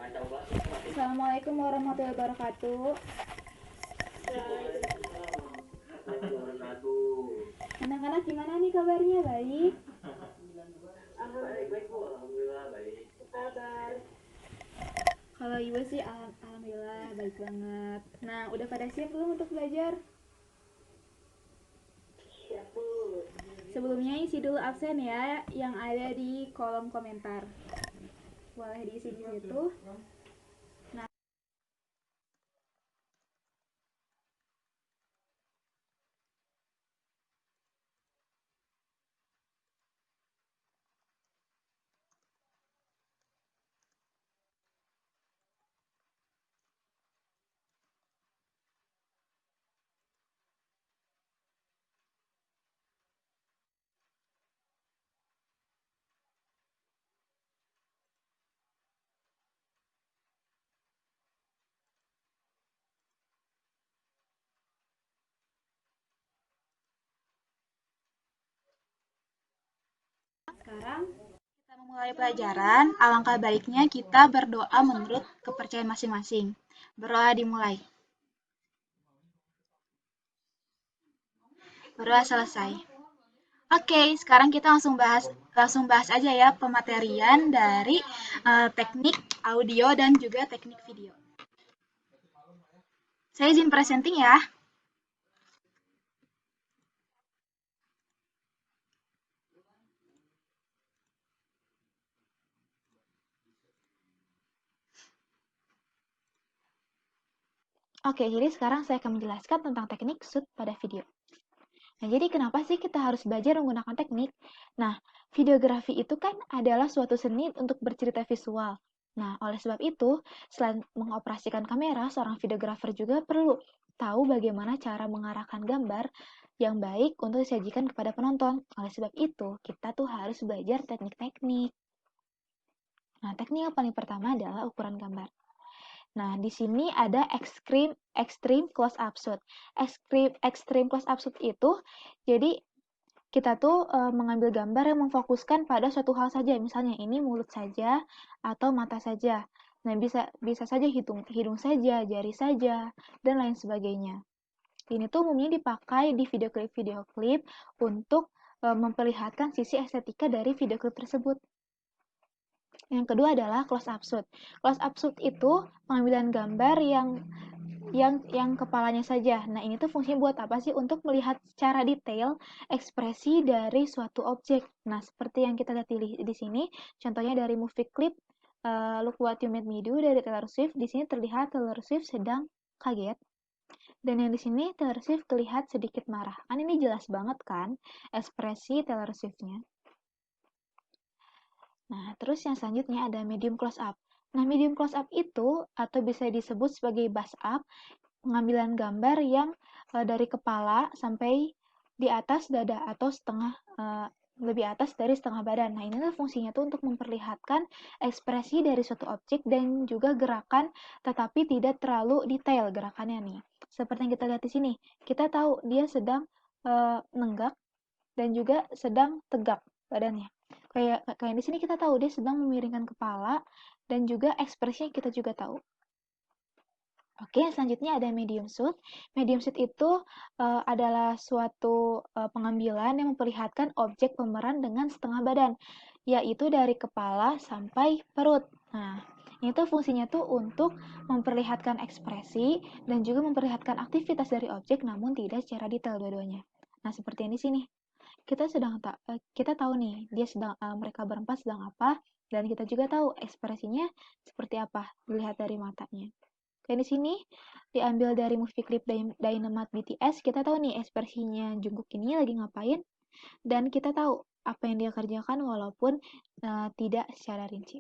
Assalamualaikum warahmatullahi wabarakatuh. Anak-anak gimana nih kabarnya? Baik? Kalau ibu sih alhamdulillah baik banget. Nah, udah pada siap belum untuk belajar? Sebelumnya isi dulu absen ya yang ada di kolom komentar. Boleh diisi di situ. Nah, sekarang kita memulai pelajaran. Alangkah baiknya kita berdoa menurut kepercayaan masing-masing. Berdoa dimulai. Berdoa selesai. Oke, sekarang kita langsung bahas aja ya pematerian dari teknik audio dan juga teknik video. Saya izin presenting ya. Oke, jadi sekarang saya akan menjelaskan tentang teknik shoot pada video. Nah, jadi kenapa sih kita harus belajar menggunakan teknik? Nah, videografi itu kan adalah suatu seni untuk bercerita visual. Nah, oleh sebab itu, selain mengoperasikan kamera, seorang videografer juga perlu tahu bagaimana cara mengarahkan gambar yang baik untuk disajikan kepada penonton. Oleh sebab itu, kita tuh harus belajar teknik-teknik. Nah, teknik yang paling pertama adalah ukuran gambar. Nah, di sini ada extreme close up shoot. Extreme close up shoot itu, jadi kita tuh mengambil gambar yang memfokuskan pada suatu hal saja. Misalnya ini mulut saja atau mata saja. Nah, bisa saja hidung saja, jari saja, dan lain sebagainya. Ini tuh umumnya dipakai di video klip untuk memperlihatkan sisi estetika dari video klip tersebut. Yang kedua adalah close up shoot. Close up shoot itu pengambilan gambar yang kepalanya saja. Nah, ini tuh fungsinya buat apa sih? Untuk melihat secara detail ekspresi dari suatu objek. Nah, seperti yang kita lihat di sini, contohnya dari movie clip Look What You Made Me Do dari Taylor Swift. Di sini terlihat Taylor Swift sedang kaget. Dan yang di sini Taylor Swift terlihat sedikit marah. Kan ini jelas banget kan ekspresi Taylor Swift-nya. Nah, terus yang selanjutnya ada medium close up. Nah, medium close up itu atau bisa disebut sebagai bust up, pengambilan gambar yang dari kepala sampai di atas dada atau lebih atas dari setengah badan. Nah, ini tuh fungsinya tuh untuk memperlihatkan ekspresi dari suatu objek dan juga gerakan, tetapi tidak terlalu detail gerakannya nih. Seperti yang kita lihat di sini, kita tahu dia sedang nenggak dan juga sedang tegak badannya. Kayak di sini kita tahu dia sedang memiringkan kepala dan juga ekspresinya kita juga tahu. Oke, selanjutnya ada medium shoot. Medium shoot itu adalah suatu pengambilan yang memperlihatkan objek pemeran dengan setengah badan, yaitu dari kepala sampai perut. Nah, itu fungsinya tuh untuk memperlihatkan ekspresi dan juga memperlihatkan aktivitas dari objek, namun tidak secara detail dua-duanya. Nah, seperti yang di sini. Kita tahu nih mereka berempat sedang apa, dan kita juga tahu ekspresinya seperti apa dilihat dari matanya. Kayak di sini diambil dari movie clip Dynamite BTS, kita tahu nih ekspresinya Jungkook ini lagi ngapain, dan kita tahu apa yang dia kerjakan walaupun tidak secara rinci.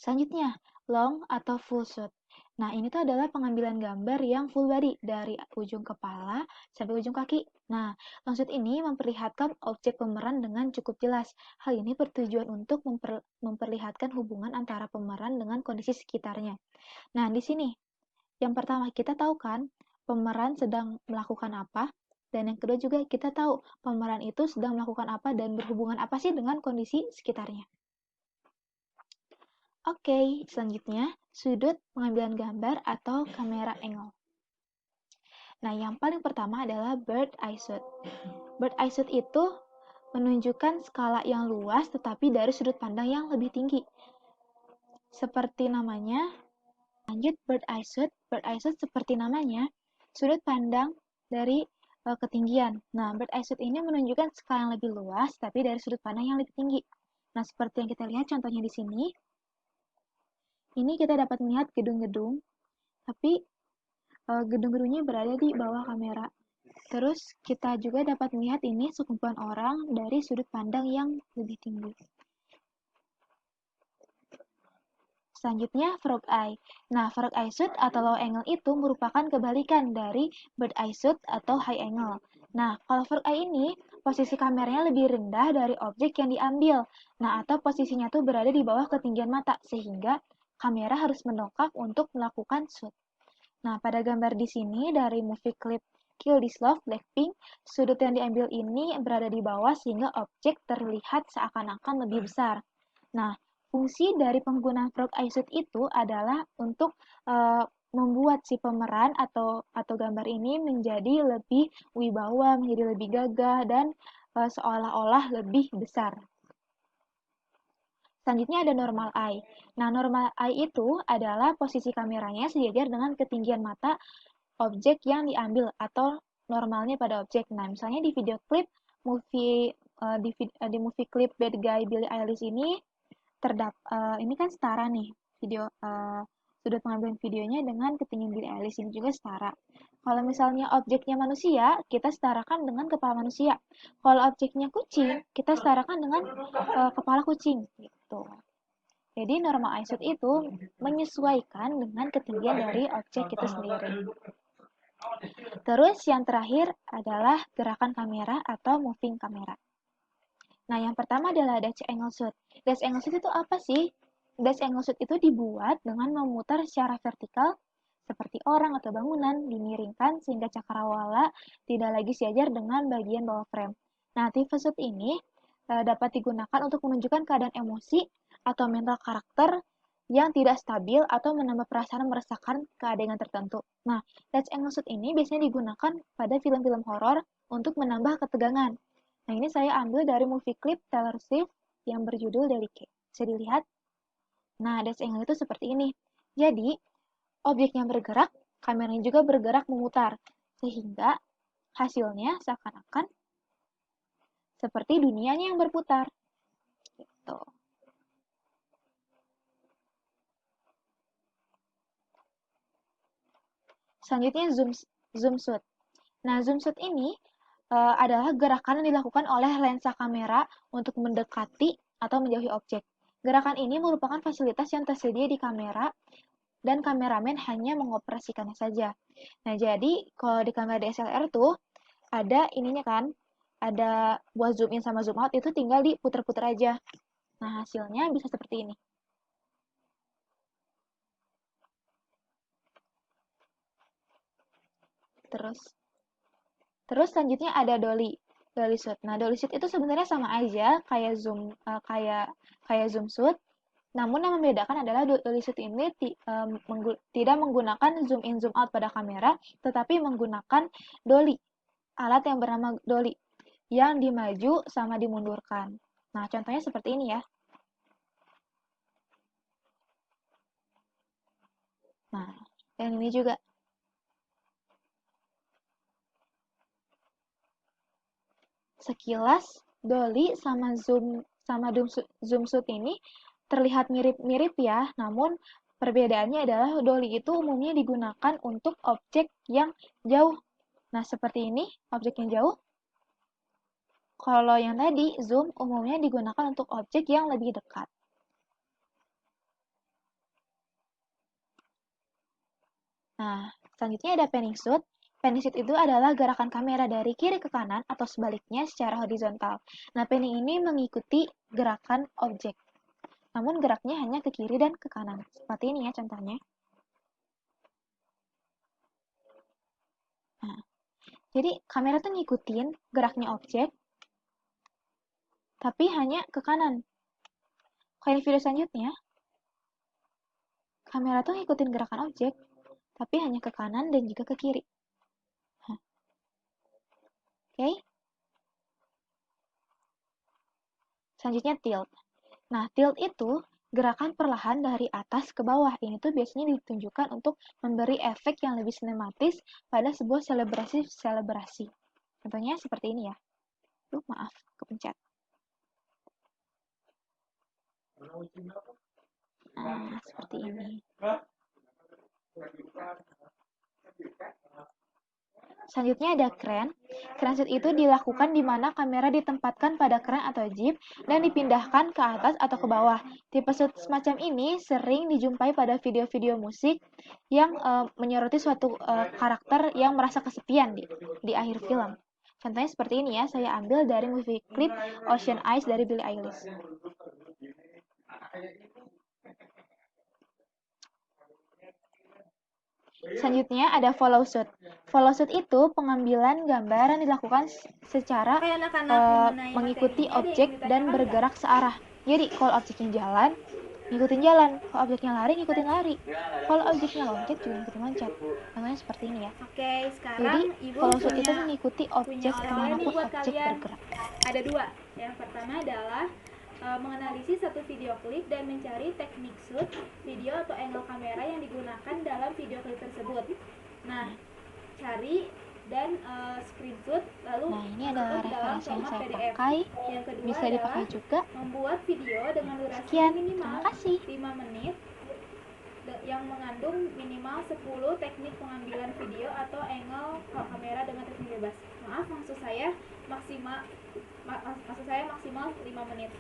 Selanjutnya, long atau full shot. Nah, ini tuh adalah pengambilan gambar yang full body dari ujung kepala sampai ujung kaki. Nah, long shot ini memperlihatkan objek pemeran dengan cukup jelas. Hal ini bertujuan untuk memperlihatkan hubungan antara pemeran dengan kondisi sekitarnya. Nah, di sini yang pertama kita tahu kan pemeran sedang melakukan apa, dan yang kedua juga kita tahu pemeran itu sedang melakukan apa dan berhubungan apa sih dengan kondisi sekitarnya. Oke, selanjutnya sudut pengambilan gambar atau kamera angle. Nah, yang paling pertama adalah bird eye shot. Bird eye shot itu menunjukkan skala yang luas tetapi dari sudut pandang yang lebih tinggi. Seperti namanya, lanjut bird eye shot. Bird eye shot seperti namanya, sudut pandang dari ketinggian. Nah, bird eye shot ini menunjukkan skala yang lebih luas tapi dari sudut pandang yang lebih tinggi. Nah, seperti yang kita lihat contohnya di sini. Ini kita dapat melihat gedung-gedung, tapi gedung-gedungnya berada di bawah kamera. Terus kita juga dapat melihat ini sekumpulan orang dari sudut pandang yang lebih tinggi. Selanjutnya frog eye. Nah, frog eye shot atau low angle itu merupakan kebalikan dari bird eye shot atau high angle. Nah, kalau frog eye ini posisi kameranya lebih rendah dari objek yang diambil. Nah, atau posisinya tuh berada di bawah ketinggian mata sehingga kamera harus mendongak untuk melakukan shoot. Nah, pada gambar di sini dari movie clip Kill This Love Blackpink, sudut yang diambil ini berada di bawah sehingga objek terlihat seakan-akan lebih besar. Nah, fungsi dari penggunaan frog eye shoot itu adalah untuk membuat si pemeran atau gambar ini menjadi lebih wibawa, menjadi lebih gagah dan seolah-olah lebih besar. Selanjutnya ada normal eye. Nah, normal eye itu adalah posisi kameranya sejajar dengan ketinggian mata objek yang diambil atau normalnya pada objek. Nah, misalnya di video klip di movie klip Bad Guy Billie Eilish ini ini kan setara nih video sudut pengambilan videonya dengan ketinggian Billie Eilish ini juga setara. Kalau misalnya objeknya manusia, kita setarakan dengan kepala manusia. Kalau objeknya kucing, kita setarakan dengan kepala kucing gitu. Jadi normal eye shot itu menyesuaikan dengan ketinggian dari objek itu sendiri. Terus yang terakhir adalah gerakan kamera atau moving kamera. Nah, yang pertama adalah Dutch angle shoot. Dutch angle shoot itu apa sih? Dutch angle shoot itu dibuat dengan memutar secara vertikal seperti orang atau bangunan dimiringkan sehingga cakrawala tidak lagi sejajar dengan bagian bawah frame. Nah, tipe shoot ini dapat digunakan untuk menunjukkan keadaan emosi atau mental karakter yang tidak stabil atau menambah perasaan meresahkan keadaan tertentu. Nah, Dutch angle shoot ini biasanya digunakan pada film-film horor untuk menambah ketegangan. Nah, ini saya ambil dari movie clip Taylor Swift yang berjudul Delicate. Bisa dilihat? Nah, Dutch angle itu seperti ini. Jadi, objeknya bergerak, kameranya juga bergerak memutar, sehingga hasilnya seakan-akan seperti dunianya yang berputar. Gitu. Selanjutnya zoom shoot. Nah, zoom shoot ini adalah gerakan yang dilakukan oleh lensa kamera untuk mendekati atau menjauhi objek. Gerakan ini merupakan fasilitas yang tersedia di kamera dan kameramen hanya mengoperasikannya saja. Nah, jadi kalau di kamera DSLR tuh ada ininya kan, ada buat zoom in sama zoom out itu tinggal diputer-puter aja. Nah, hasilnya bisa seperti ini. Terus selanjutnya ada dolly shoot. Nah, dolly shoot itu sebenarnya sama aja kayak zoom shoot. Namun yang membedakan adalah dolly shoot ini tidak menggunakan zoom in zoom out pada kamera, tetapi menggunakan dolly, alat yang bernama dolly yang dimaju sama dimundurkan. Nah, contohnya seperti ini ya. Nah, yang ini juga. Sekilas dolly sama zoom shoot ini terlihat mirip-mirip ya, namun perbedaannya adalah dolly itu umumnya digunakan untuk objek yang jauh. Nah, seperti ini, objek yang jauh. Kalau yang tadi, zoom umumnya digunakan untuk objek yang lebih dekat. Nah, selanjutnya ada panning shoot. Panning shoot itu adalah gerakan kamera dari kiri ke kanan atau sebaliknya secara horizontal. Nah, panning ini mengikuti gerakan objek. Namun geraknya hanya ke kiri dan ke kanan. Seperti ini ya contohnya. Nah, jadi kamera tuh ngikutin geraknya objek, tapi hanya ke kanan. Kayak di video selanjutnya. kamera tuh ngikutin gerakan objek, tapi hanya ke kanan dan juga ke kiri. Oke? Selanjutnya tilt. Nah, tilt itu gerakan perlahan dari atas ke bawah. Ini tuh biasanya ditunjukkan untuk memberi efek yang lebih sinematis pada sebuah selebrasi. Contohnya seperti ini ya. Maaf, kepencet. Nah, seperti ini. Selanjutnya ada kren. Kren shoot itu dilakukan di mana kamera ditempatkan pada kren atau jeep dan dipindahkan ke atas atau ke bawah. Tipe shoot semacam ini sering dijumpai pada video-video musik yang menyoroti suatu karakter yang merasa kesepian di akhir film. Contohnya seperti ini ya, saya ambil dari movie klip Ocean Eyes dari Billie Eilish. Selanjutnya ada follow shoot. Follow shoot itu pengambilan gambar yang dilakukan secara mengikuti objek dan bergerak searah. Jadi kalau objeknya jalan, ngikutin jalan. Kalau objeknya lari, ngikutin lari. Kalau objeknya loncat, juga ngikutin loncat. Namanya seperti ini ya. Oke, sekarang jadi Ibu follow shoot itu mengikuti objek kemanapun objek kalian. bergerak. Ada dua. Yang pertama adalah menganalisis satu video klip dan mencari teknik shoot video atau angle kamera yang digunakan dalam video klip tersebut. Nah, cari dan screenshot lalu ini adalah referensi yang saya PDF. pakai. Yang kedua Bisa dipakai juga. Membuat video dengan durasi Sekian, minimal terima kasih. 5 menit yang mengandung minimal 10 teknik pengambilan video atau angle kamera dengan teknik bebas. Maaf, maksud saya maksimal 5 menit.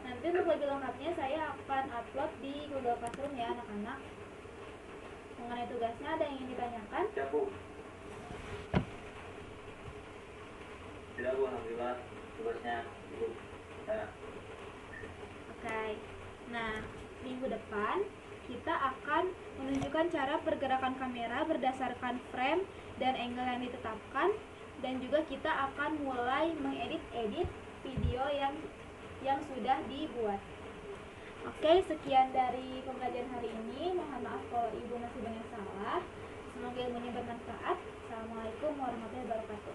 Nanti untuk lebih lengkapnya saya akan upload di Google Classroom ya anak-anak. Mengenai tugasnya ada yang ingin ditanyakan? Ya, Bu. Tidak, Bu, alhamdulillah tugasnya Ibu. Ya. Oke. Nah, minggu depan kita akan menunjukkan cara pergerakan kamera berdasarkan frame dan angle yang ditetapkan, dan juga kita akan mulai mengedit video yang sudah dibuat. Oke, sekian dari pembelajaran hari ini. Mohon maaf kalau Ibu masih banyak salah. Semoga ilmunya bermanfaat. Assalamualaikum warahmatullahi wabarakatuh.